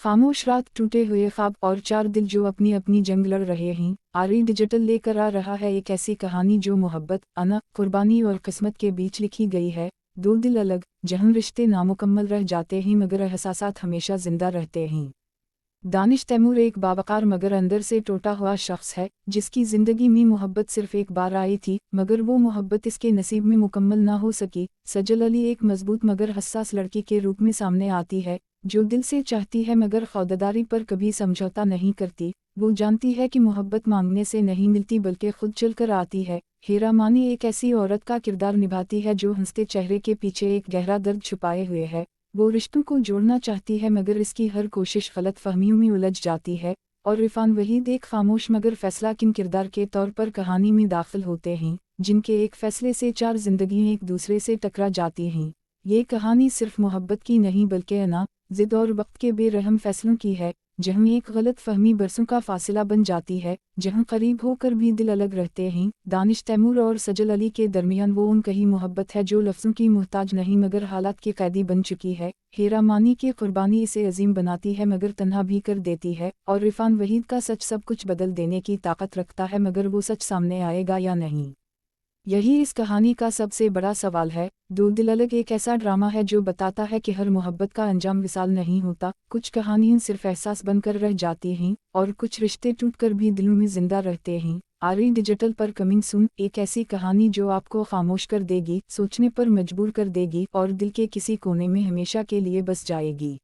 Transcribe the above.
खामोश रात, टूटे हुए ख्वाब और चार दिल जो अपनी अपनी जंग लड़ रहे हैं। आरी डिजिटल लेकर आ रहा है एक ऐसी कहानी जो मोहब्बत, अना, कुर्बानी और किस्मत के बीच लिखी गई है। दो दिल अलग, जहां रिश्ते नामुकम्मल रह जाते हैं मगर एहसासात हमेशा जिंदा रहते हैं। दानिश तैमूर एक बावकार मगर अंदर से टूटा हुआ शख्स है, जिसकी ज़िंदगी में मोहब्बत सिर्फ एक बार आई थी, मगर वो मोहब्बत इसके नसीब में मुकम्मल ना हो सकी। सजल अली एक मजबूत मगर हसास लड़की के रूप में सामने आती है, जो दिल से चाहती है मगर खौदारी पर कभी समझौता नहीं करती। वो जानती है कि मोहब्बत मांगने से नहीं मिलती बल्कि खुद चलकर आती है। हीरा मानी एक ऐसी औरत का किरदार निभाती है जो हंसते चेहरे के पीछे एक गहरा दर्द छुपाए हुए है। वो रिश्तों को जोड़ना चाहती है मगर इसकी हर कोशिश गलत फहमियों में उलझ जाती है। और इरफान वहीद एक खामोश मगर फैसला किन किरदार के तौर पर कहानी में दाखिल होते हैं, जिनके एक फैसले से चार जिंदगियां एक दूसरे से टकरा जाती हैं। ये कहानी सिर्फ मोहब्बत की नहीं बल्कि अना, जिद और वक्त के बेरहम फैसलों की है, जहां एक गलत फहमी बरसों का फासिला बन जाती है, जहां करीब होकर भी दिल अलग रहते हैं। दानिश तैमूर और सजल अली के दरमियान वो उनकी मोहब्बत है जो लफ्ज़ों की मुहताज नहीं मगर हालात की कैदी बन चुकी है। हीरा मानी की कुर्बानी इसे अजीम बनाती है मगर तन्हा भी कर देती है, और इरफान वहीद का सच सब कुछ बदल देने की ताकत रखता है मगर वो सच सामने आएगा या नहीं, यही इस कहानी का सबसे बड़ा सवाल है। दो दिल अलग एक ऐसा ड्रामा है जो बताता है कि हर मोहब्बत का अंजाम विशाल नहीं होता। कुछ कहानियां सिर्फ एहसास बनकर रह जाती हैं और कुछ रिश्ते टूटकर भी दिलों में जिंदा रहते हैं। आरी डिजिटल पर कमिंग सून, एक ऐसी कहानी जो आपको खामोश कर देगी, सोचने पर मजबूर कर देगी और दिल के किसी कोने में हमेशा के लिए बस जाएगी।